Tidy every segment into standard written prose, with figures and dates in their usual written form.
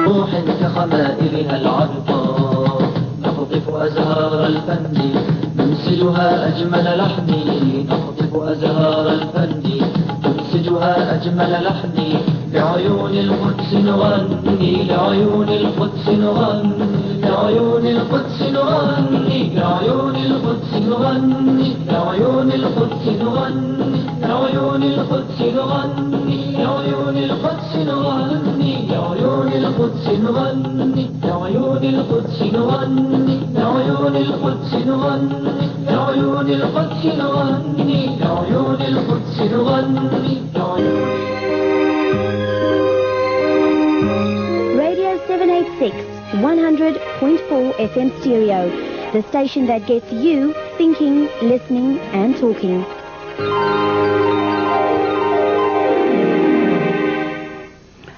روح كخمائلها العذباء نقطف أزهار الفن ننسجها أجمل لحن نقطف أزهار الفن ننسجها أجمل لحن لعيون القدس نغني لعيون القدس نغني لعيون القدس نغني لعيون القدس نغني لعيون القدس نغني لعيون القدس نغني لعيون القدس نغني لعيون القدس نغني لعيون القدس نغني لعيون القدس نغني لعيون القدس نغني لعيون القدس نغني Radio 786, 100.4 FM stereo, the station that gets you thinking, listening and talking.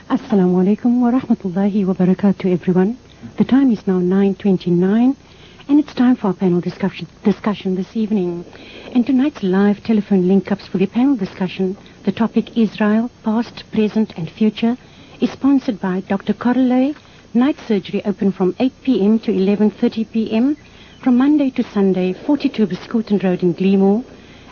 Assalamu alaikum wa rahmatullahi wa barakatuh, everyone. The time is now 9:29 and it's time for our panel discussion this evening. And tonight's live telephone link-ups for the panel discussion, the topic Israel, past, present and future, is sponsored by Dr. Correlay. Night surgery open from 8 p.m. to 11:30 p.m. from Monday to Sunday, 42 Biscouten Road in Gleamore.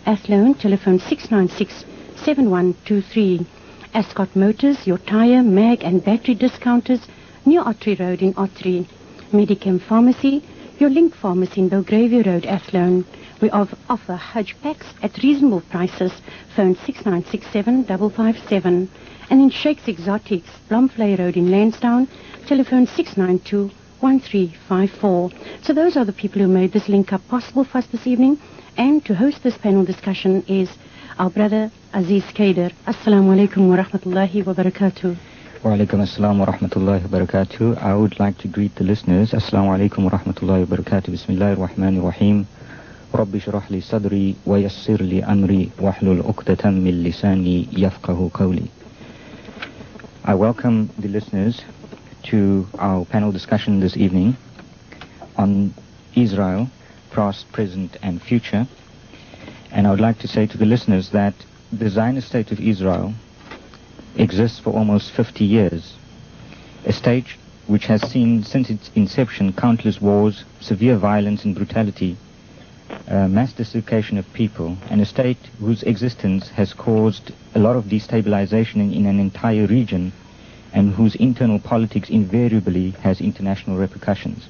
Athlone, telephone 696-7123. Ascot Motors, your tyre, mag and battery discounters, New Ottery Road in Ottery. Medicam Pharmacy, your Link Pharmacy in Belgravia Road, Athlone. We offer Hajj packs at reasonable prices. Phone 6967-557. And in Sheikh's Exotics, Blomfley Road in Lansdowne, telephone 692-1354. So those are the people who made this link up possible for us this evening. And to host this panel discussion is our brother Aziz Kader. Assalamu alaikum wa rahmatullahi wa barakatuh. Wa alaikum assalam wa rahmatullahi wa barakatuh. I would like to greet the listeners. Assalamu alaikum wa rahmatullahi wa barakatuh. Bismillahir rahmanir rahim. Rabbi shrah li sadri wa yassir li amri wahlul uqdatan min lisani yafqahu qawli. I welcome the listeners to our panel discussion this evening on Israel, past, present and future. And I would like to say to the listeners that the Zionist state of Israel exists for almost 50 years. A state which has seen since its inception countless wars, severe violence and brutality, mass dislocation of people, and a state whose existence has caused a lot of destabilization in an entire region and whose internal politics invariably has international repercussions.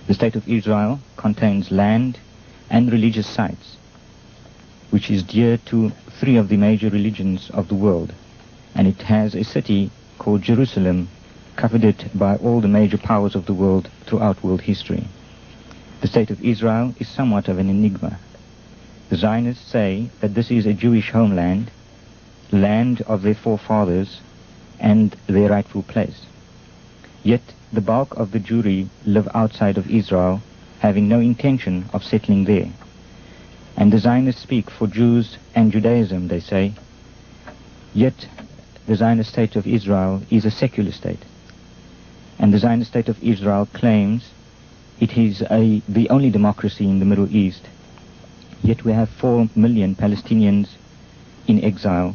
The state of Israel contains land and religious sites, which is dear to three of the major religions of the world, and it has a city called Jerusalem, coveted by all the major powers of the world throughout world history. The state of Israel is somewhat of an enigma. The Zionists say that this is a Jewish homeland, land of their forefathers, and their rightful place. Yet the bulk of the Jewry live outside of Israel, having no intention of settling there. And the Zionists speak for Jews and Judaism, they say. Yet the Zionist state of Israel is a secular state. And the Zionist state of Israel claims it is the only democracy in the Middle East. Yet we have 4 million Palestinians in exile.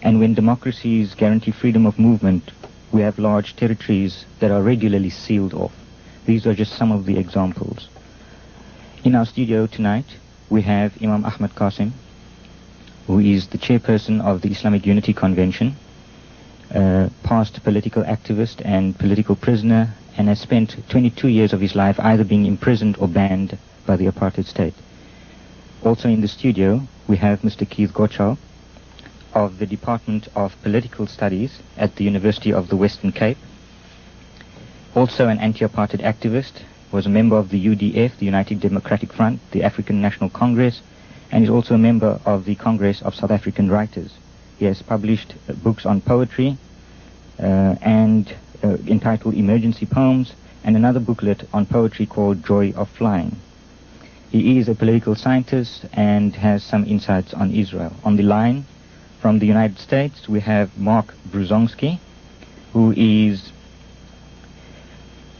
And when democracies guarantee freedom of movement, we have large territories that are regularly sealed off. These are just some of the examples. In our studio tonight, we have Imam Ahmad Qasim, who is the chairperson of the Islamic Unity Convention, past political activist and political prisoner, and has spent 22 years of his life either being imprisoned or banned by the apartheid state. Also in the studio, we have Mr. Keith Gottschall of the Department of Political Studies at the University of the Western Cape. Also an anti-apartheid activist, was a member of the UDF, the United Democratic Front, the African National Congress, and is also a member of the Congress of South African Writers. He has published books on poetry and entitled Emergency Poems, and another booklet on poetry called Joy of Flying. He is a political scientist and has some insights on Israel. On the line from the United States, we have Mark Bruzonsky, who is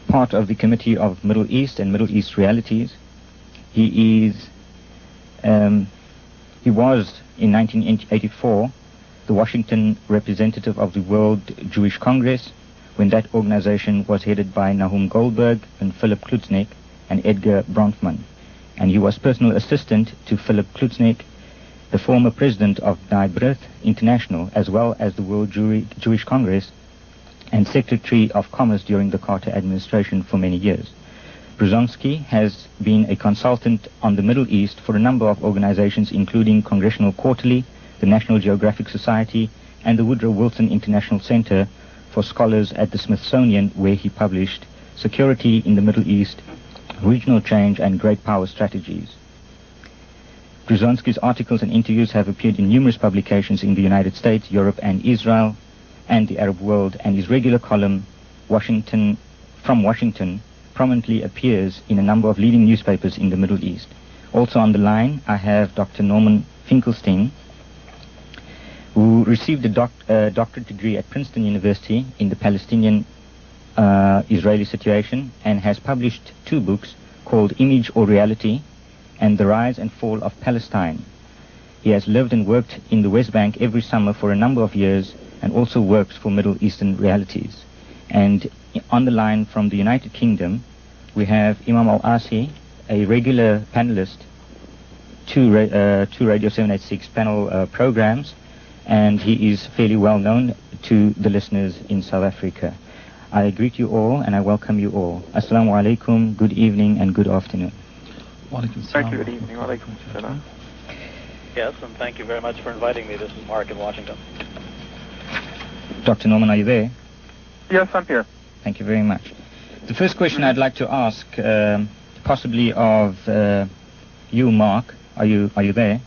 part of the Committee of Middle East and Middle East Realities. He was in 1984 the Washington representative of the World Jewish Congress, when that organization was headed by Nahum Goldberg and Philip Klutznick and Edgar Bronfman. And he was personal assistant to Philip Klutznick, the former president of Die Brith International, as well as the World Jewish Congress, and Secretary of Commerce during the Carter administration for many years. Brzezinski has been a consultant on the Middle East for a number of organizations, including Congressional Quarterly, the National Geographic Society, and the Woodrow Wilson International Center for Scholars at the Smithsonian, where he published Security in the Middle East, Regional Change, and Great Power Strategies. Brzezinski's articles and interviews have appeared in numerous publications in the United States, Europe, and Israel, and the Arab world, and his regular column, from Washington, prominently appears in a number of leading newspapers in the Middle East. Also on the line, I have Dr. Norman Finkelstein, who received a doctorate degree at Princeton University in the Palestinian-Israeli situation, and has published 2 books called Image or Reality and The Rise and Fall of Palestine. He has lived and worked in the West Bank every summer for a number of years, and also works for Middle Eastern realities. And on the line from the United Kingdom, we have Imam Al-Asi, a regular panelist to Radio 786 panel programs, and he is fairly well known to the listeners in South Africa. I greet you all and I welcome you all. Assalamu alaikum, good evening and good afternoon. Thank you, good evening. Wa alaikum salam. Yes, and thank you very much for inviting me. This is Mark in Washington. Dr. Norman, are you there? Yes, I'm here. Thank you very much. The first question I'd like to ask, possibly of you, Mark, are you there?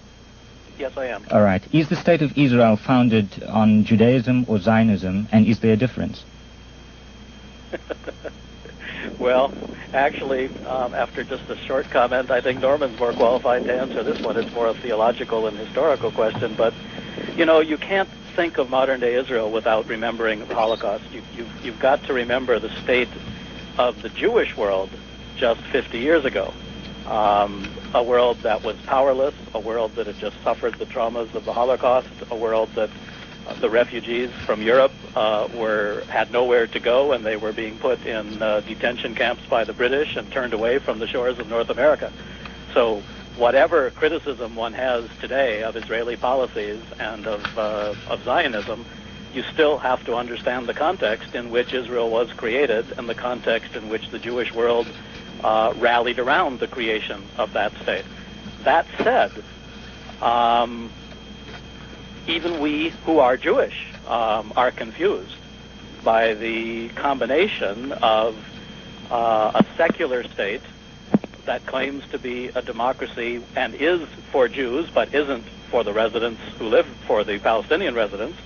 Yes, I am. All right. Is the State of Israel founded on Judaism or Zionism, and is there a difference? Well, actually, after just a short comment, I think Norman's more qualified to answer this one. It's more a theological and historical question, but, you know, you can't think of modern-day Israel without remembering the Holocaust. You've got to remember the state of the Jewish world just 50 years ago. A world that was powerless, a world that had just suffered the traumas of the Holocaust, a world that the refugees from Europe had nowhere to go, and they were being put in detention camps by the British and turned away from the shores of North America. So whatever criticism one has today of Israeli policies and of Zionism, you still have to understand the context in which Israel was created and the context in which the Jewish world rallied around the creation of that state. That said, even we who are Jewish are confused by the combination of a secular state that claims to be a democracy and is for Jews but isn't for the residents who live for the Palestinian residents.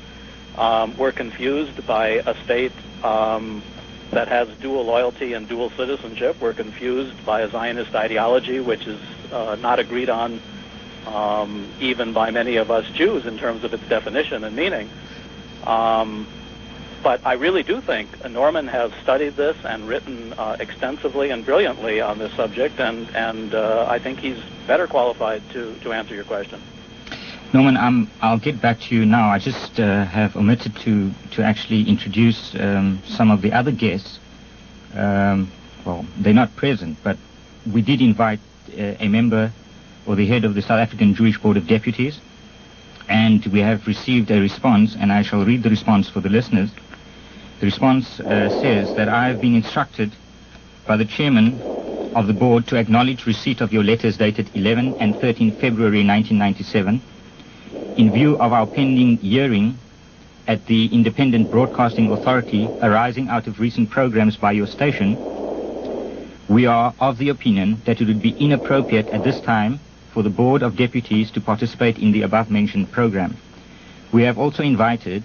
We're confused by a state that has dual loyalty and dual citizenship. We're confused by a Zionist ideology which is not agreed on even by many of us Jews in terms of its definition and meaning. But I really do think Norman has studied this and written extensively and brilliantly on this subject, and I think he's better qualified to answer your question. Norman, I'll get back to you now. I just have omitted to actually introduce some of the other guests. Well, they're not present, but we did invite a member or the head of the South African Jewish Board of Deputies, and we have received a response, and I shall read the response for the listeners. The response says that I have been instructed by the chairman of the board to acknowledge receipt of your letters dated 11 and 13 February 1997 in view of our pending hearing at the Independent Broadcasting Authority arising out of recent programs by your station. We are of the opinion that it would be inappropriate at this time for the Board of Deputies to participate in the above-mentioned program. We have also invited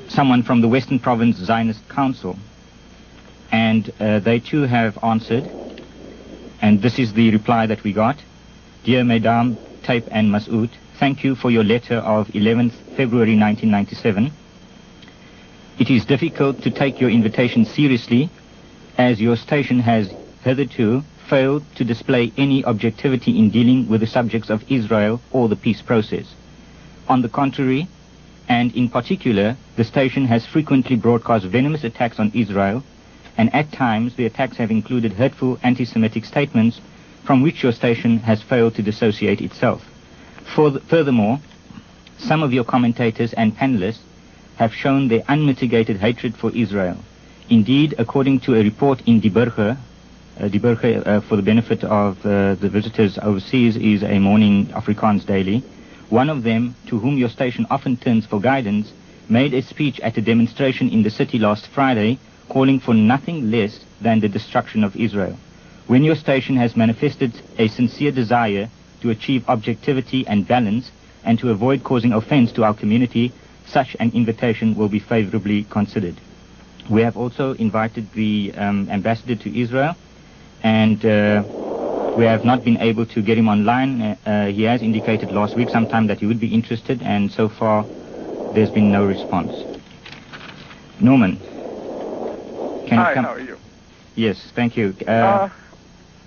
someone from the Western Province Zionist Council, and they too have answered, and this is the reply that we got. Dear Mesdames Taip and Masoud, thank you for your letter of 11th February 1997. It is difficult to take your invitation seriously, as your station has hitherto failed to display any objectivity in dealing with the subjects of Israel or the peace process. On the contrary, and in particular, the station has frequently broadcast venomous attacks on Israel, and at times the attacks have included hurtful anti-Semitic statements from which your station has failed to dissociate itself. Furthermore, some of your commentators and panelists have shown their unmitigated hatred for Israel. Indeed, according to a report in Die Burger, for the benefit of the visitors overseas, is a morning Afrikaans daily. One of them, to whom your station often turns for guidance, made a speech at a demonstration in the city last Friday calling for nothing less than the destruction of Israel. When your station has manifested a sincere desire to achieve objectivity and balance and to avoid causing offense to our community, such an invitation will be favorably considered. We have also invited the ambassador to Israel, and we have not been able to get him online. He has indicated last week sometime that he would be interested, and so far there's been no response. Norman, can Hi, you come? how are you? Yes, thank you.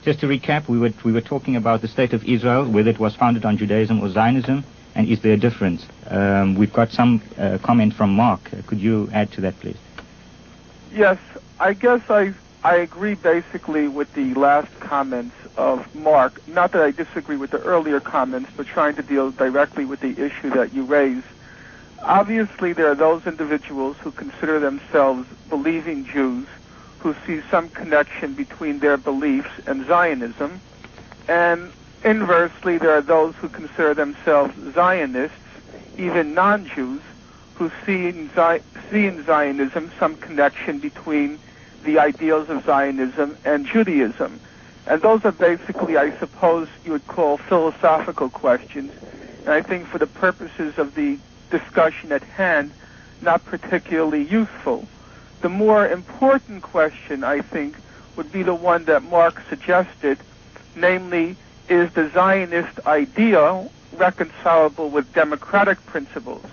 Just to recap, we were talking about the state of Israel, whether it was founded on Judaism or Zionism, and is there a difference? We've got some comment from Mark. Could you add to that, please? Yes, I guess I agree basically with the last comments of Mark. Not that I disagree with the earlier comments, but trying to deal directly with the issue that you raised. Obviously, there are those individuals who consider themselves believing Jews who see some connection between their beliefs and Zionism, and inversely, there are those who consider themselves Zionists, even non-Jews, who see in Zionism some connection between the ideals of Zionism and Judaism. And those are basically, I suppose, you would call philosophical questions, and I think for the purposes of the discussion at hand, not particularly useful. The more important question, I think, would be the one that Mark suggested, namely, is the Zionist ideal reconcilable with democratic principles?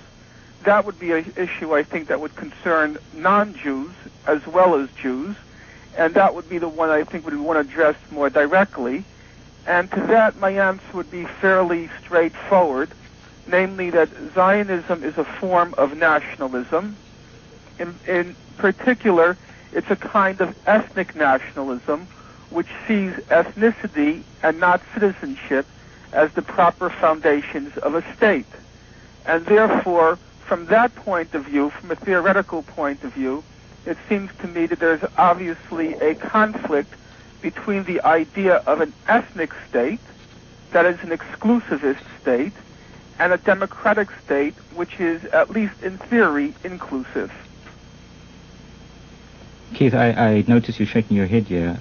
That would be an issue, I think, that would concern non-Jews as well as Jews, and that would be the one I think we'd want to address more directly. And to that, my answer would be fairly straightforward, namely that Zionism is a form of nationalism. In particular, it's a kind of ethnic nationalism which sees ethnicity and not citizenship as the proper foundations of a state. And therefore, from that point of view, from a theoretical point of view, it seems to me that there's obviously a conflict between the idea of an ethnic state, that is an exclusivist state, and a democratic state, which is, at least in theory, inclusive. Keith, I notice you shaking your head here.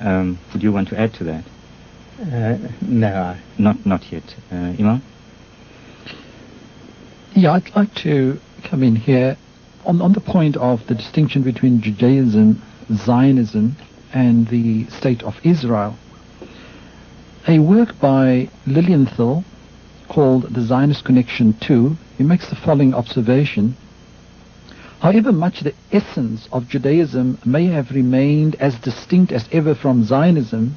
Would you want to add to that? No. Not yet. Imam? Yeah, I'd like to come in here on the point of the distinction between Judaism, Zionism, and the State of Israel. A work by Lilienthal called The Zionist Connection 2, he makes the following observation. However much the essence of Judaism may have remained as distinct as ever from Zionism,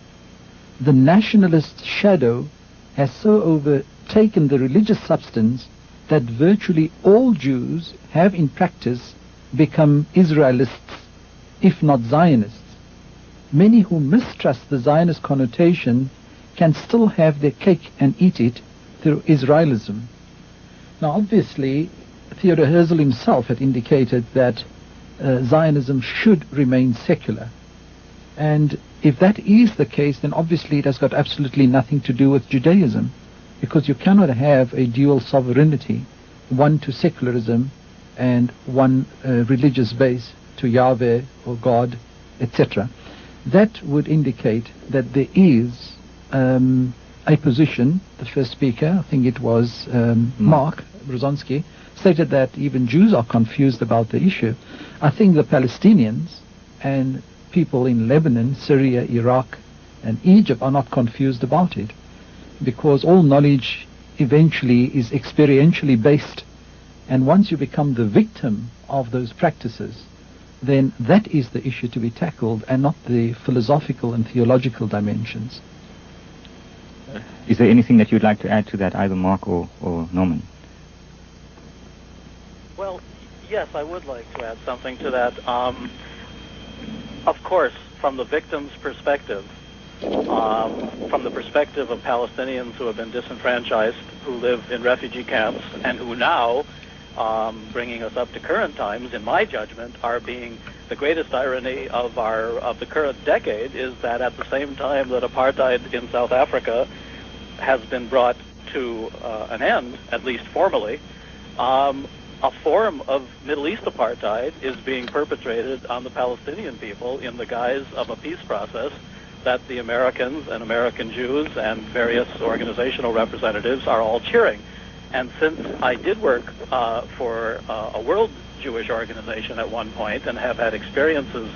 the nationalist shadow has so overtaken the religious substance that virtually all Jews have in practice become Israelists, if not Zionists. Many who mistrust the Zionist connotation can still have their cake and eat it through Israelism. Now obviously, Theodor Herzl himself had indicated that Zionism should remain secular. And if that is the case, then obviously it has got absolutely nothing to do with Judaism, because you cannot have a dual sovereignty, one to secularism and one religious base to Yahweh or God, etc. That would indicate that there is a position. The first speaker, I think it was Mark Brzezinski, stated that even Jews are confused about the issue. I think the Palestinians and people in Lebanon, Syria, Iraq, and Egypt are not confused about it, because all knowledge eventually is experientially based, and once you become the victim of those practices, then that is the issue to be tackled, and not the philosophical and theological dimensions. Is there anything that you'd like to add to that, either Mark or Norman? Well, Yes, I would like to add something to that. Of course, from the victim's perspective, from the perspective of Palestinians who have been disenfranchised, who live in refugee camps, and who now, bringing us up to current times, in my judgment, are being the greatest irony of the current decade is that at the same time that apartheid in South Africa has been brought to an end, at least formally, a form of Middle East apartheid is being perpetrated on the Palestinian people in the guise of a peace process that the Americans and American Jews and various organizational representatives are all cheering. And since I did work for a world Jewish organization at one point and have had experiences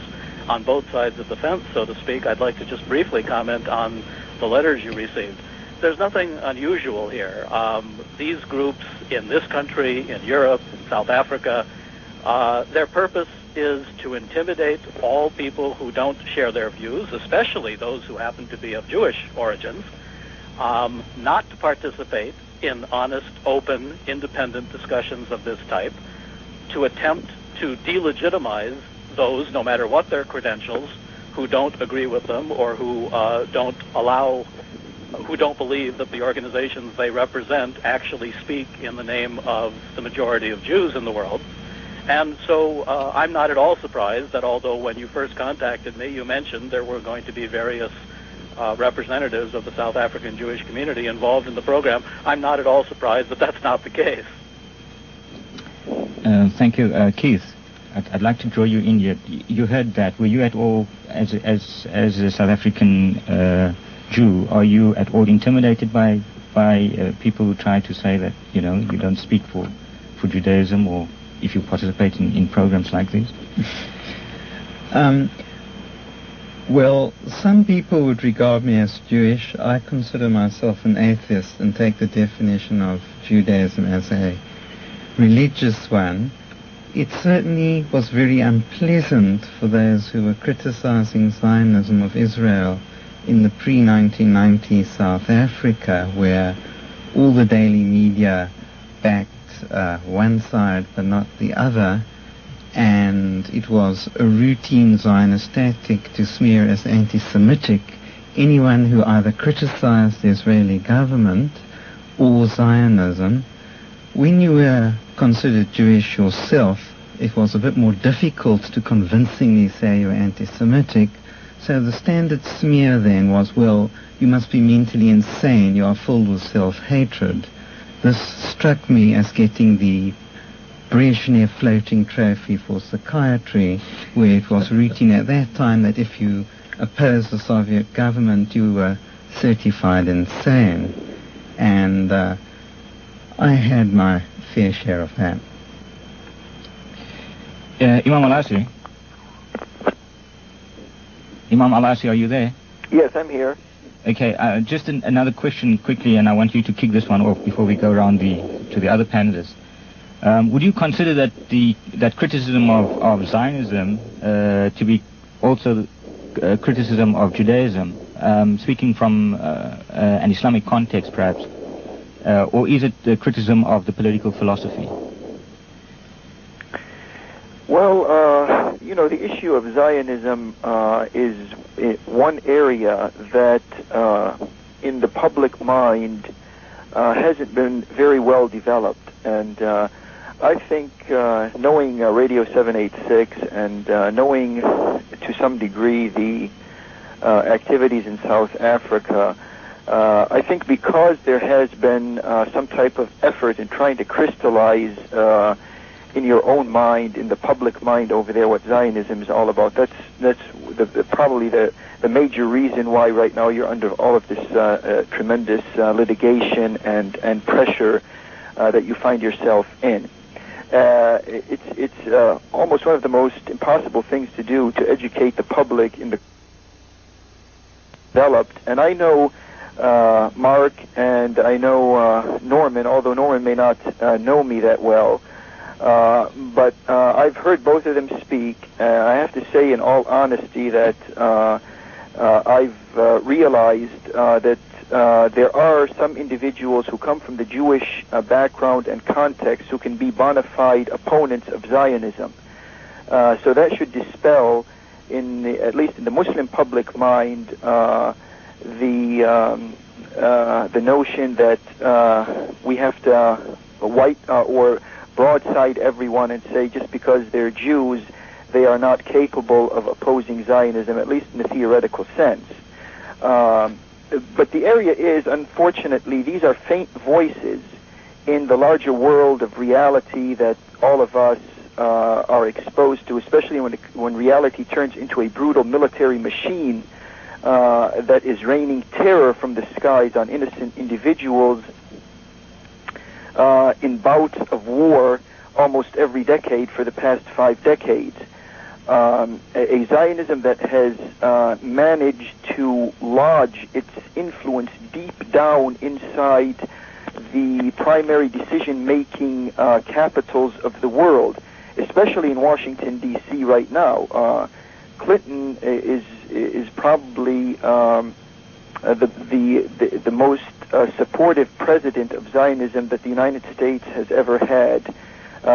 on both sides of the fence, so to speak, I'd like to just briefly comment on the letters you received. There's nothing unusual here. These groups in this country, in Europe, in South Africa, their purpose is to intimidate all people who don't share their views, especially those who happen to be of Jewish origins, not to participate in honest, open, independent discussions of this type, to attempt to delegitimize those, no matter what their credentials, who don't agree with them or who don't believe that the organizations they represent actually speak in the name of the majority of Jews in the world. And so I'm not at all surprised that although when you first contacted me, you mentioned there were going to be various representatives of the South African Jewish community involved in the program, I'm not at all surprised that that's not the case. Thank you. Keith, I'd like to draw you in here. You heard that. Were you at all, as a South African Jew, are you at all intimidated by people who try to say that, you don't speak for Judaism, or if you participate in programs like these? Well, some people would regard me as Jewish. I consider myself an atheist and take the definition of Judaism as a religious one. It certainly was very unpleasant for those who were criticizing Zionism of Israel in the pre-1990 South Africa, where all the daily media backed one side but not the other, and it was a routine Zionist tactic to smear as anti-Semitic anyone who either criticized the Israeli government or Zionism. When you were considered Jewish yourself, it was a bit more difficult to convincingly say you were anti-Semitic. So the standard smear then was, well, you must be mentally insane, you are filled with self-hatred. This struck me as getting the Brezhnev floating trophy for psychiatry, where it was routine at that time that if you opposed the Soviet government, you were certified insane. And I had my fair share of that. Imam Al-Asri? Imam Al-Asri, are you there? Yes, I'm here. Okay, just another question quickly, and I want you to kick this one off before we go around to the other panelists. Would you consider that criticism of Zionism to be also criticism of Judaism, speaking from an Islamic context perhaps, or is it the criticism of the political philosophy? Well, the issue of Zionism is one area that in the public mind hasn't been very well developed. And I think knowing Radio 786 and knowing to some degree the activities in South Africa, I think because there has been some type of effort in trying to crystallize in your own mind, in the public mind over there, what Zionism is all about. That's probably the major reason why right now you're under all of this tremendous litigation and pressure that you find yourself in. It's almost one of the most impossible things to do, to educate the public in the developed. And I know Mark and I know Norman, although Norman may not know me that well. But I've heard both of them speak. I have to say in all honesty that I've realized that there are some individuals who come from the Jewish background and context who can be bona fide opponents of Zionism. So that should dispel, at least in the Muslim public mind, the notion that we have to or broadside everyone and say just because they're Jews, they are not capable of opposing Zionism, at least in the theoretical sense. But the area is, unfortunately, these are faint voices in the larger world of reality that all of us are exposed to, especially when reality turns into a brutal military machine that is raining terror from the skies on innocent individuals in bouts of war almost every decade for the past 5 decades. A Zionism that has managed to lodge its influence deep down inside the primary decision-making capitals of the world, especially in Washington, D.C. right now. Clinton is probably the most supportive president of Zionism that the United States has ever had.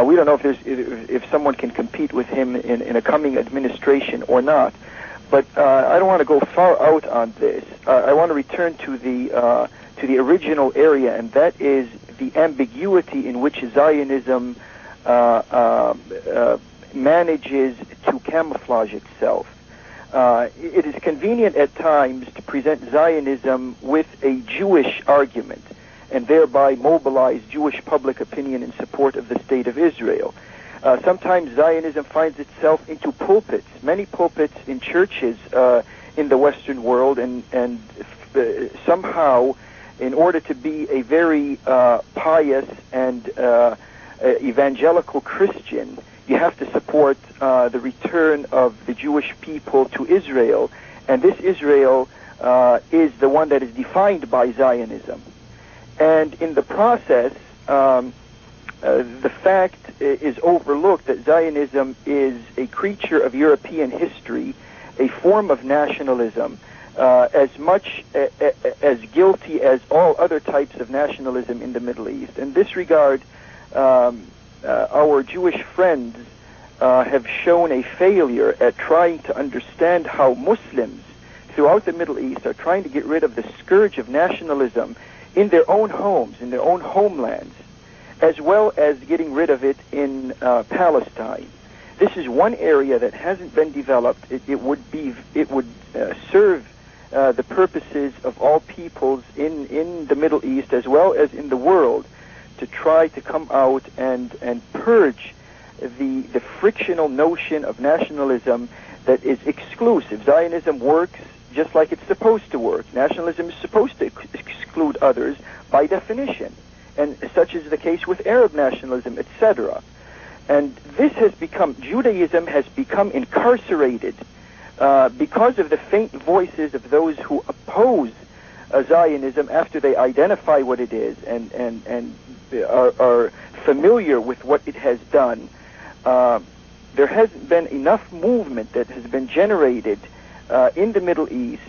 We don't know if someone can compete with him in a coming administration or not. But I don't want to go far out on this. I want to return to the original area, and that is the ambiguity in which Zionism manages to camouflage itself. It is convenient at times to present Zionism with a Jewish argument and thereby mobilize Jewish public opinion in support of the State of Israel. Sometimes Zionism finds itself into pulpits, many pulpits in churches in the Western world, and somehow, in order to be a very pious and evangelical Christian, you have to support the return of the Jewish people to Israel, and this Israel is the one that is defined by Zionism. And in the process, the fact is overlooked that Zionism is a creature of European history, a form of nationalism, as much as guilty as all other types of nationalism in the Middle East. In this regard, our Jewish friends have shown a failure at trying to understand how Muslims throughout the Middle East are trying to get rid of the scourge of nationalism in their own homes, in their own homelands, as well as getting rid of it in Palestine. This is one area that hasn't been developed. It would serve the purposes of all peoples in the Middle East as well as in the world to try to come out and purge the frictional notion of nationalism that is exclusive. Zionism works just like it's supposed to work. Nationalism is supposed to exclude others by definition, and such is the case with Arab nationalism, etc. And this has become, Judaism has become incarcerated because of the faint voices of those who oppose Zionism after they identify what it is and are familiar with what it has done. There hasn't been enough movement that has been generated in the Middle East,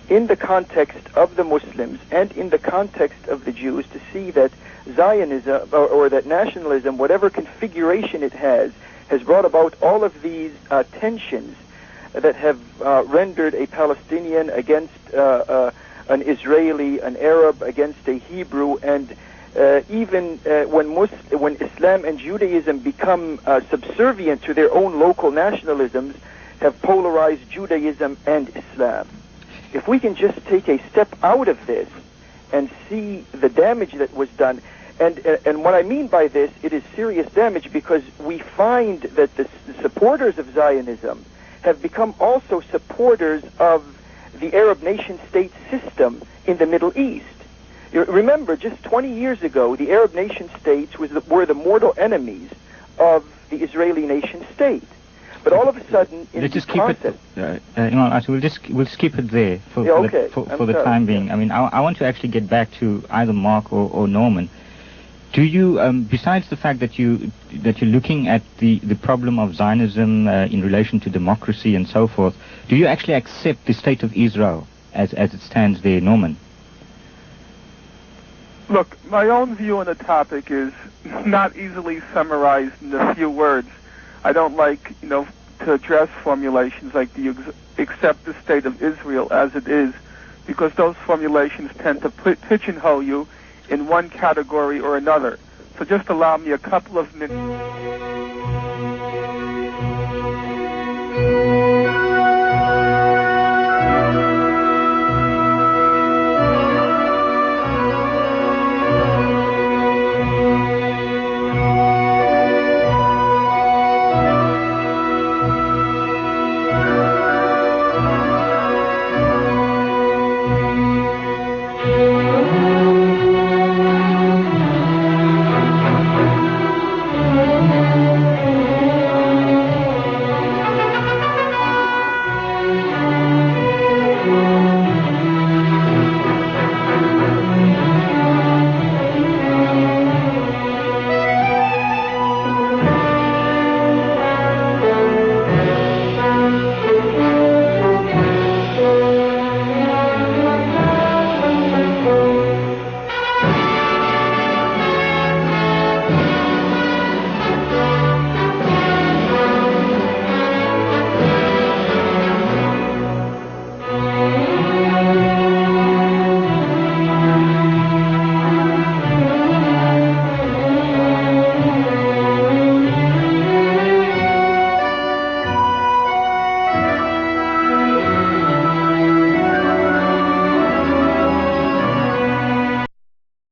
in the context of the Muslims and in the context of the Jews, to see that Zionism or that nationalism, whatever configuration it has brought about all of these tensions that have rendered a Palestinian against an Israeli, an Arab against a Hebrew, and even when Islam and Judaism become subservient to their own local nationalisms, have polarized Judaism and Islam. If we can just take a step out of this and see the damage that was done, and what I mean by this, it is serious damage because we find that the supporters of Zionism have become also supporters of the Arab nation-state system in the Middle East. You remember, just 20 years ago, the Arab nation-states were the mortal enemies of the Israeli nation-state. But all of a sudden, in let's the just keep process, we'll skip it there for the time being. I mean, I want to actually get back to either Mark or Norman. Do you, besides the fact that you're looking at the problem of Zionism in relation to democracy and so forth, do you actually accept the state of Israel as it stands there, Norman? Look, my own view on the topic is not easily summarized in a few words. I don't like, to address formulations like do you accept the state of Israel as it is, because those formulations tend to pigeonhole you in one category or another. So just allow me a couple of minutes.